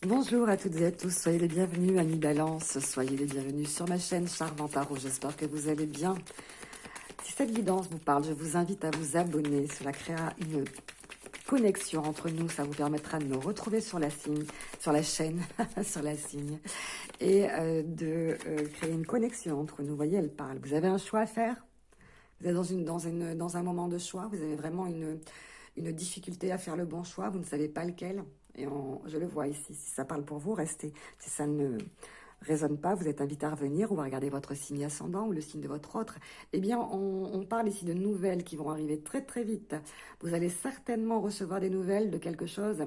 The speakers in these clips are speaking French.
Bonjour à toutes et à tous, soyez les bienvenus, amis Balance, soyez les bienvenus sur ma chaîne Charmant Tarot, j'espère que vous allez bien. Si cette guidance vous parle, je vous invite à vous abonner, cela créera une connexion entre nous, ça vous permettra de nous retrouver sur la chaîne, sur la signe, et de créer une connexion entre nous. Vous voyez, elle parle. Vous avez un choix à faire, vous êtes dans un moment de choix, vous avez vraiment une difficulté à faire le bon choix, vous ne savez pas lequel. Et je le vois ici, si ça parle pour vous, restez. Si ça ne résonne pas, vous êtes invité à revenir ou à regarder votre signe ascendant ou le signe de votre autre. Eh bien, on parle ici de nouvelles qui vont arriver très très vite. Vous allez certainement recevoir des nouvelles de quelque chose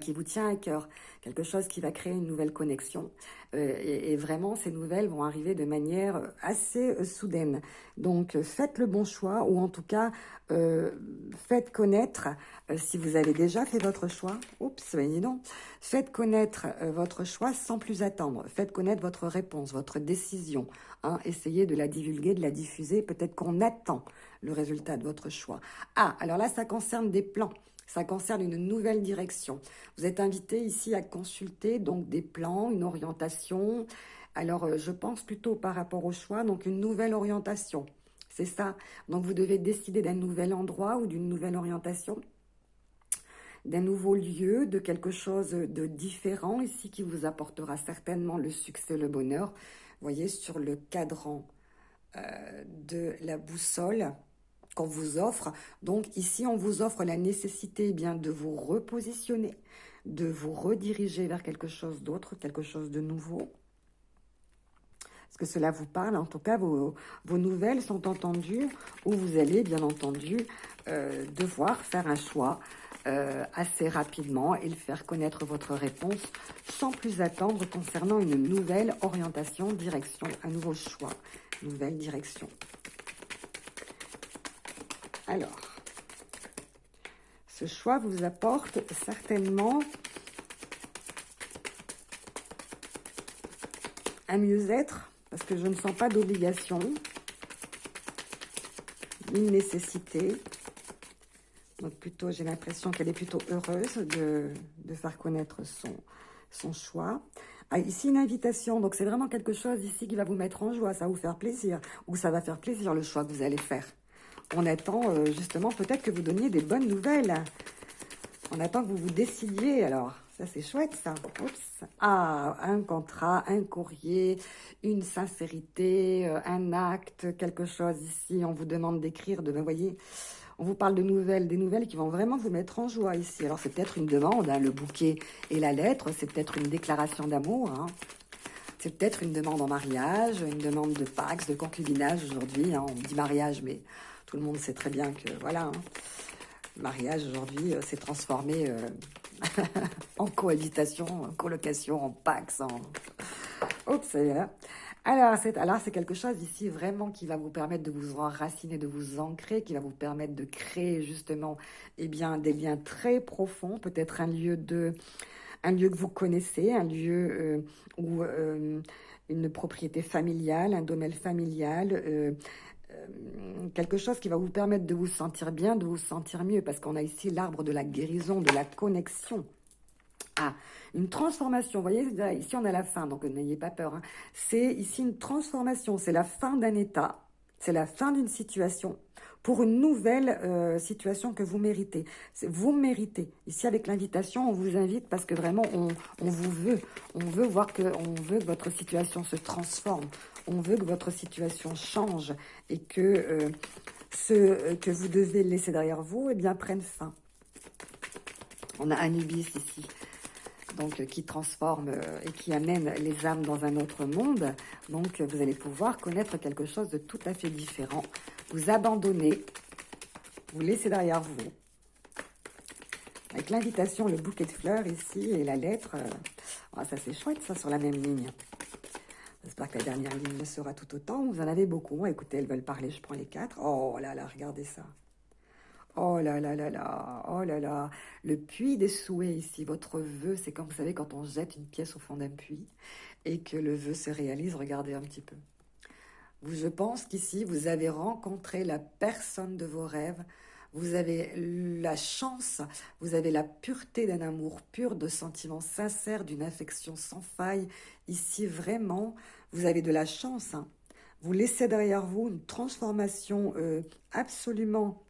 qui vous tient à cœur, quelque chose qui va créer une nouvelle connexion. Et vraiment, ces nouvelles vont arriver de manière assez soudaine. Donc, faites le bon choix, ou en tout cas, faites connaître, si vous avez déjà fait votre choix, oups, dis donc, faites connaître votre choix sans plus attendre. Faites connaître votre réponse, votre décision. Hein, essayez de la divulguer, de la diffuser. Peut-être qu'on attend le résultat de votre choix. Ah, alors là, ça concerne des plans. Ça concerne une nouvelle direction. Vous êtes invité ici à consulter donc des plans, une orientation. Alors, je pense plutôt par rapport au choix, donc une nouvelle orientation. C'est ça. Donc, vous devez décider d'un nouvel endroit ou d'une nouvelle orientation, d'un nouveau lieu, de quelque chose de différent ici qui vous apportera certainement le succès, le bonheur. Vous voyez, sur le cadran de la boussole qu'on vous offre. Donc ici, on vous offre la nécessité bien de vous repositionner, de vous rediriger vers quelque chose d'autre, quelque chose de nouveau. Est-ce que cela vous parle? En tout cas, vos nouvelles sont entendues, ou vous allez bien entendu devoir faire un choix assez rapidement et faire connaître votre réponse sans plus attendre concernant une nouvelle orientation, direction, un nouveau choix, nouvelle direction. Alors, ce choix vous apporte certainement un mieux-être, parce que je ne sens pas d'obligation, une nécessité. Donc plutôt, j'ai l'impression qu'elle est plutôt heureuse de faire connaître son choix. Ah, ici, une invitation, donc c'est vraiment quelque chose ici qui va vous mettre en joie, ça va vous faire plaisir, ou ça va faire plaisir le choix que vous allez faire. On attend justement peut-être que vous donniez des bonnes nouvelles. On attend que vous vous décidiez. Alors, ça c'est chouette ça. Oups. Ah, un contrat, un courrier, une sincérité, un acte, quelque chose ici. On vous demande d'écrire, vous voyez, on vous parle de nouvelles, des nouvelles qui vont vraiment vous mettre en joie ici. Alors, c'est peut-être une demande, hein, le bouquet et la lettre. C'est peut-être une déclaration d'amour, hein. C'est peut-être une demande en mariage, une demande de pax, de concubinage aujourd'hui. Hein. On dit mariage, mais tout le monde sait très bien que, voilà, hein, le mariage aujourd'hui s'est transformé en cohabitation, en colocation, en pax, en... Oups, ça y est là. Alors, c'est quelque chose ici vraiment qui va vous permettre de vous enraciner, de vous ancrer, qui va vous permettre de créer justement eh bien, des liens très profonds, peut-être un lieu que vous connaissez, un lieu où une propriété familiale, un domaine familial, quelque chose qui va vous permettre de vous sentir bien, de vous sentir mieux, parce qu'on a ici l'arbre de la guérison, de la connexion. Ah, une transformation, vous voyez, ici on a la fin, donc n'ayez pas peur. Hein. C'est ici une transformation, c'est la fin d'un état, c'est la fin d'une situation pour une nouvelle situation que vous méritez. Vous méritez. Ici avec l'invitation, on vous invite parce que vraiment on vous veut. On veut voir on veut que votre situation se transforme. On veut que votre situation change et que ce que vous devez laisser derrière vous, eh bien, prenne fin. On a Anubis ici. Donc, qui transforme et qui amène les âmes dans un autre monde. Donc, vous allez pouvoir connaître quelque chose de tout à fait différent. Vous abandonnez, vous laissez derrière vous. Avec l'invitation, le bouquet de fleurs ici et la lettre. Oh, ça, c'est chouette, ça, sur la même ligne. J'espère que la dernière ligne le sera tout autant. Vous en avez beaucoup. Écoutez, elles veulent parler, je prends les 4. Oh là là, regardez ça. Oh là là là là, oh là là, le puits des souhaits ici, votre vœu, c'est comme vous savez quand on jette une pièce au fond d'un puits et que le vœu se réalise, regardez un petit peu. Je pense qu'ici, vous avez rencontré la personne de vos rêves, vous avez la chance, vous avez la pureté d'un amour pur, de sentiments sincères, d'une affection sans faille. Ici, vraiment, vous avez de la chance, hein. Vous laissez derrière vous une transformation absolument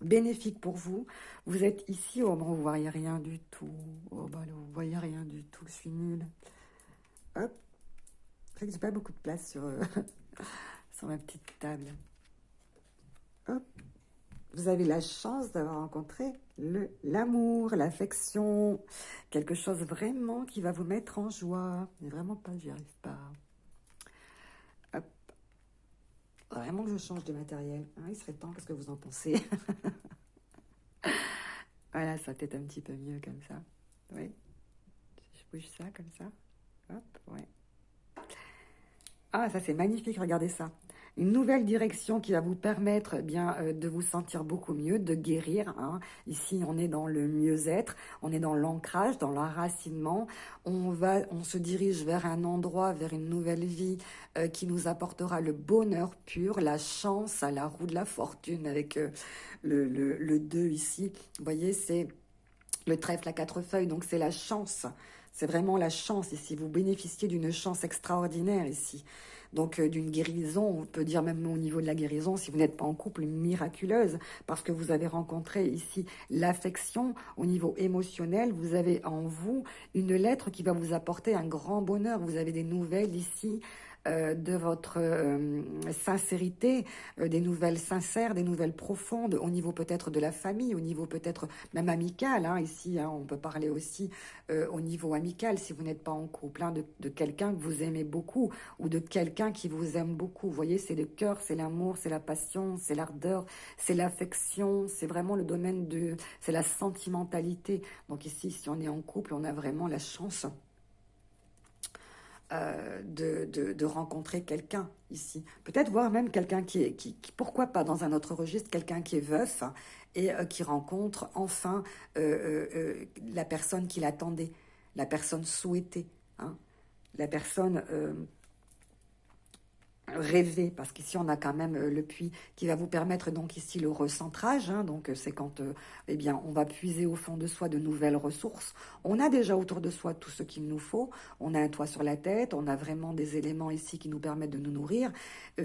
bénéfique pour vous. Vous êtes ici, oh bon, vous voyez rien du tout. Oh bah là, vous voyez rien du tout, je suis nulle. Hop, c'est vrai que j'ai pas beaucoup de place sur, sur ma petite table. Hop, vous avez la chance d'avoir rencontré l'amour, l'affection, quelque chose vraiment qui va vous mettre en joie. Mais vraiment pas, j'y arrive pas. Hop, vraiment que je change de matériel. Hein, il serait temps, qu'est-ce que vous en pensez? Voilà, ça peut-être un petit peu mieux comme ça. Oui, je bouge ça comme ça. Hop, ouais. Ah, ça c'est magnifique, regardez ça. Une nouvelle direction qui va vous permettre bien de vous sentir beaucoup mieux, de guérir, hein. Ici, on est dans le mieux-être, on est dans l'ancrage, dans l'enracinement. On se dirige vers un endroit, vers une nouvelle vie qui nous apportera le bonheur pur, la chance, à la roue de la fortune avec le 2 ici. Vous voyez, c'est le trèfle à 4 feuilles, donc c'est la chance. C'est vraiment la chance ici. Vous bénéficiez d'une chance extraordinaire ici. Donc d'une guérison, on peut dire même au niveau de la guérison, si vous n'êtes pas en couple, miraculeuse, parce que vous avez rencontré ici l'affection au niveau émotionnel. Vous avez en vous une lettre qui va vous apporter un grand bonheur. Vous avez des nouvelles ici de votre sincérité, des nouvelles sincères, des nouvelles profondes, au niveau peut-être de la famille, au niveau peut-être même amical, hein, ici, hein, on peut parler aussi au niveau amical, si vous n'êtes pas en couple, hein, de quelqu'un que vous aimez beaucoup, ou de quelqu'un qui vous aime beaucoup. Vous voyez, c'est le cœur, c'est l'amour, c'est la passion, c'est l'ardeur, c'est l'affection, c'est vraiment le domaine de... c'est la sentimentalité. Donc ici, si on est en couple, on a vraiment la chance de rencontrer quelqu'un ici. Peut-être voir même quelqu'un pourquoi pas dans un autre registre, quelqu'un qui est veuf et qui rencontre enfin la personne qu'il attendait, la personne souhaitée, hein, la personne rêver, parce qu'ici on a quand même le puits qui va vous permettre donc ici le recentrage, hein, donc c'est quand eh bien on va puiser au fond de soi de nouvelles ressources. On a déjà autour de soi tout ce qu'il nous faut, on a un toit sur la tête, on a vraiment des éléments ici qui nous permettent de nous nourrir.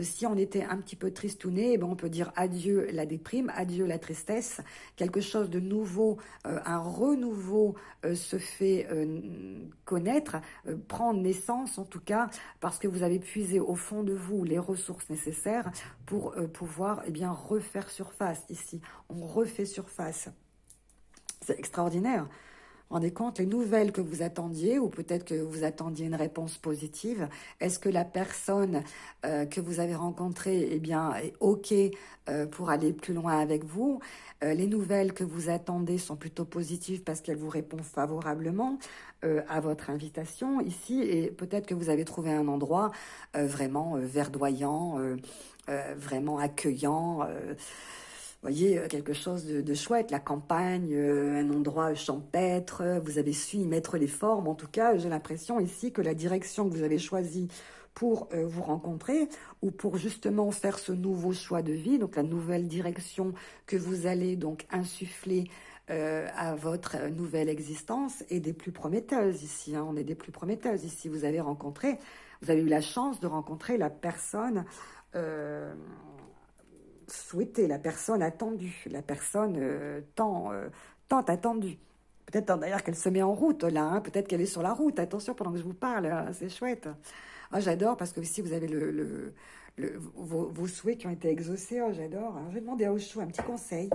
Si on était un petit peu tristouné, eh ben on peut dire adieu la déprime, adieu la tristesse, quelque chose de nouveau, un renouveau se fait connaître, prendre naissance en tout cas, parce que vous avez puisé au fond de vous les ressources nécessaires pour pouvoir eh bien, refaire surface ici. On refait surface. C'est extraordinaire. Vous vous rendez compte, les nouvelles que vous attendiez, ou peut-être que vous attendiez une réponse positive, est-ce que la personne que vous avez rencontrée eh bien, est OK pour aller plus loin avec vous? Les nouvelles que vous attendez sont plutôt positives parce qu'elles vous répondent favorablement à votre invitation ici, et peut-être que vous avez trouvé un endroit vraiment verdoyant, vraiment accueillant, voyez, quelque chose de chouette, la campagne, un endroit champêtre, vous avez su y mettre les formes. En tout cas, j'ai l'impression ici que la direction que vous avez choisie pour vous rencontrer, ou pour justement faire ce nouveau choix de vie, donc la nouvelle direction que vous allez donc insuffler à votre nouvelle existence, est des plus prometteuses ici, hein, on est des plus prometteuses ici. Vous avez eu la chance de rencontrer la personne souhaitée, la personne attendue, la personne tant attendue. Peut-être d'ailleurs qu'elle se met en route là, hein, peut-être qu'elle est sur la route. Attention pendant que je vous parle, hein, c'est chouette. Ah, j'adore parce que ici vous avez vos souhaits qui ont été exaucés. Oh, j'adore. Alors, je vais demander à Osho un petit conseil.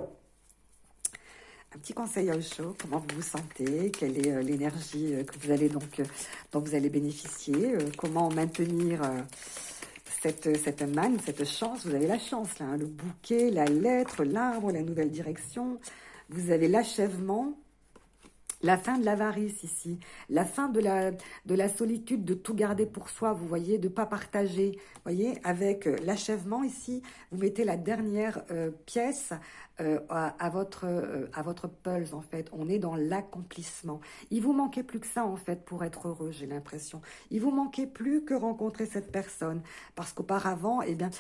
Un petit conseil à Osho, comment vous vous sentez, quelle est l'énergie que vous allez donc, dont vous allez bénéficier, comment maintenir cette manne, cette chance. Vous avez la chance là, hein, le bouquet, la lettre, l'arbre, la nouvelle direction. Vous avez l'achèvement. La fin de l'avarice ici, la fin de la solitude, de tout garder pour soi, vous voyez, de ne pas partager, vous voyez, avec l'achèvement ici, vous mettez la dernière pièce à votre pulse, en fait. On est dans l'accomplissement. Il vous manquait plus que ça, en fait, pour être heureux, j'ai l'impression. Il vous manquait plus que rencontrer cette personne. Parce qu'auparavant, eh bien,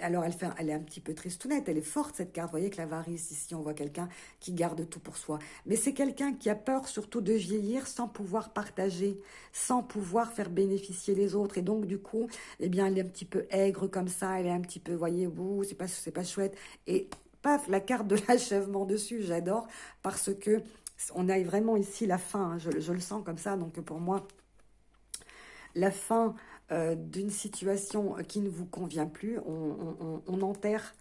alors elle est un petit peu tristounette, elle est forte, cette carte. Vous voyez que l'avarice, ici, on voit quelqu'un qui garde tout pour soi. Mais c'est quelqu'un qui a peur, surtout, de vieillir sans pouvoir partager, sans pouvoir faire bénéficier les autres. Et donc, du coup, eh bien, elle est un petit peu aigre comme ça, elle est un petit peu, voyez, vous, c'est pas chouette. Et paf, la carte de l'achèvement dessus, j'adore, parce que on a vraiment ici la fin, hein, je le sens comme ça, donc pour moi, la fin d'une situation qui ne vous convient plus, on enterre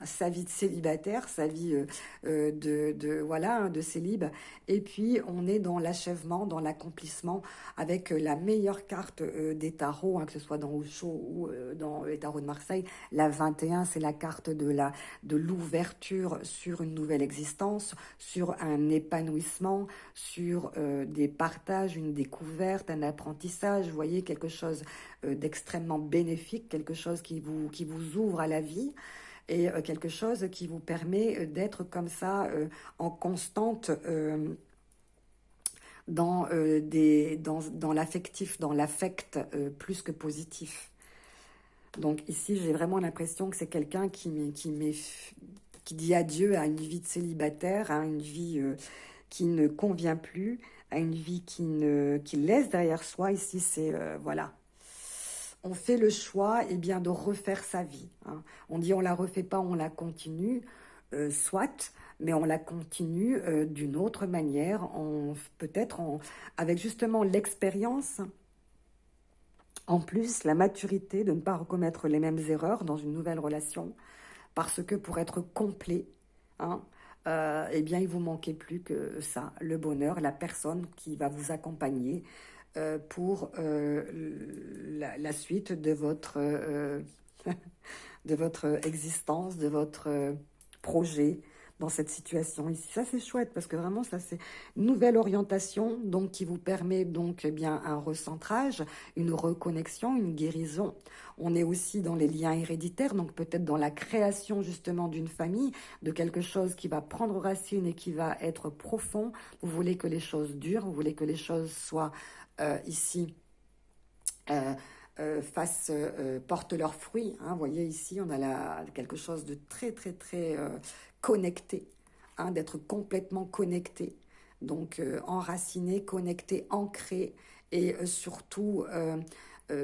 sa vie de célibataire, sa vie voilà, hein, de célib, et puis on est dans l'achèvement, dans l'accomplissement, avec la meilleure carte des tarots, hein, que ce soit dans Osho ou dans les tarots de Marseille. La 21, c'est la carte de l'ouverture sur une nouvelle existence, sur un épanouissement, sur des partages, une découverte, un apprentissage, vous voyez, quelque chose d'extrêmement bénéfique, quelque chose qui vous ouvre à la vie, et quelque chose qui vous permet d'être comme ça en constante dans l'affectif, dans l'affect plus que positif. Donc ici, j'ai vraiment l'impression que c'est quelqu'un qui dit adieu à une vie de célibataire, à une vie qui ne convient plus, à une vie qui laisse derrière soi. Ici, c'est voilà. On fait le choix bien, de refaire sa vie. Hein. On dit on la refait pas, on la continue, soit, mais on la continue d'une autre manière, peut-être avec justement l'expérience, en plus la maturité de ne pas recommettre les mêmes erreurs dans une nouvelle relation, parce que pour être complet, hein, bien, il vous manquait plus que ça, le bonheur, la personne qui va vous accompagner pour la suite de de votre existence, de votre projet dans cette situation ici. Ça, c'est chouette parce que vraiment, ça, c'est une nouvelle orientation donc qui vous permet donc bien un recentrage, une reconnexion, une guérison. On est aussi dans les liens héréditaires, donc peut-être dans la création justement d'une famille, de quelque chose qui va prendre racine et qui va être profond. Vous voulez que les choses durent, vous voulez que les choses soient ici portent leurs fruits. Hein. Vous voyez ici, on a quelque chose de très, très, très connecté, hein, d'être complètement connecté. Donc, enraciné, connecté, ancré et surtout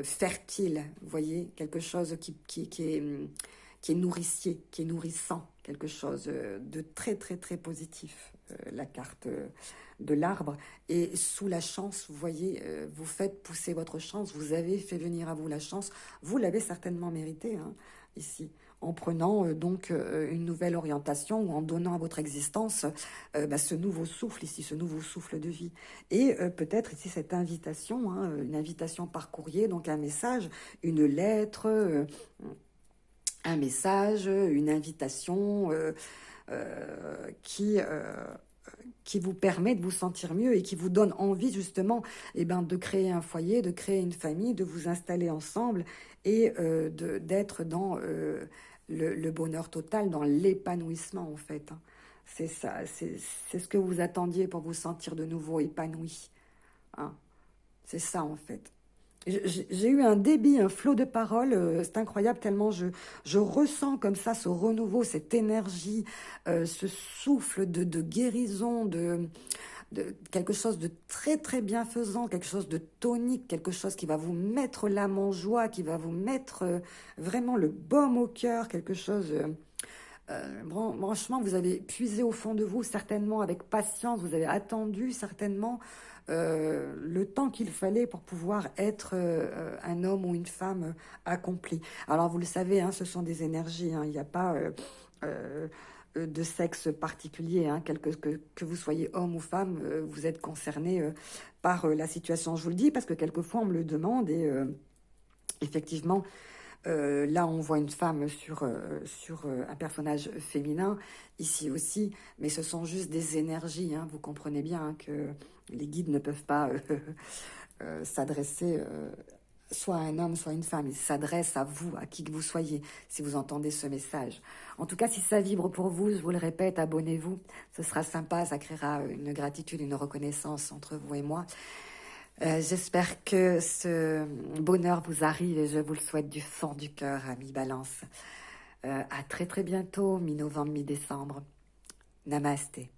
fertile. Vous voyez, quelque chose qui est nourricier, qui est nourrissant, quelque chose de très, très, très positif. La carte de l'arbre. Et sous la chance, vous voyez, vous faites pousser votre chance, vous avez fait venir à vous la chance, vous l'avez certainement mérité, hein, ici, en prenant donc une nouvelle orientation ou en donnant à votre existence ce nouveau souffle ici, ce nouveau souffle de vie. Et peut-être ici cette invitation, hein, une invitation par courrier, donc un message, une lettre, un message, une invitation qui vous permet de vous sentir mieux et qui vous donne envie justement de créer un foyer, de créer une famille, de vous installer ensemble et d'être dans le bonheur total, dans l'épanouissement en fait. Hein. C'est ça, c'est ce que vous attendiez pour vous sentir de nouveau épanoui. Hein. C'est ça en fait. J'ai eu un débit, un flot de paroles, c'est incroyable tellement je ressens comme ça ce renouveau, cette énergie, ce souffle de guérison, de quelque chose de très très bienfaisant, quelque chose de tonique, quelque chose qui va vous mettre l'âme en joie, qui va vous mettre vraiment le baume au cœur, quelque chose... franchement, vous avez puisé au fond de vous, certainement avec patience, vous avez attendu certainement le temps qu'il fallait pour pouvoir être un homme ou une femme accompli. Alors, vous le savez, hein, ce sont des énergies, hein, il n'y a pas de sexe particulier, hein, que vous soyez homme ou femme, vous êtes concerné par la situation. Je vous le dis parce que quelquefois, on me le demande et effectivement... là, on voit une femme sur un personnage féminin, ici aussi, mais ce sont juste des énergies. Hein, vous comprenez bien hein, que les guides ne peuvent pas s'adresser soit un homme, soit une femme. Il s'adresse à vous, à qui que vous soyez, si vous entendez ce message. En tout cas, si ça vibre pour vous, je vous le répète, abonnez-vous. Ce sera sympa, ça créera une gratitude, une reconnaissance entre vous et moi. J'espère que ce bonheur vous arrive et je vous le souhaite du fond du cœur, amis Balance. À très très bientôt, mi-novembre, mi-décembre. Namasté.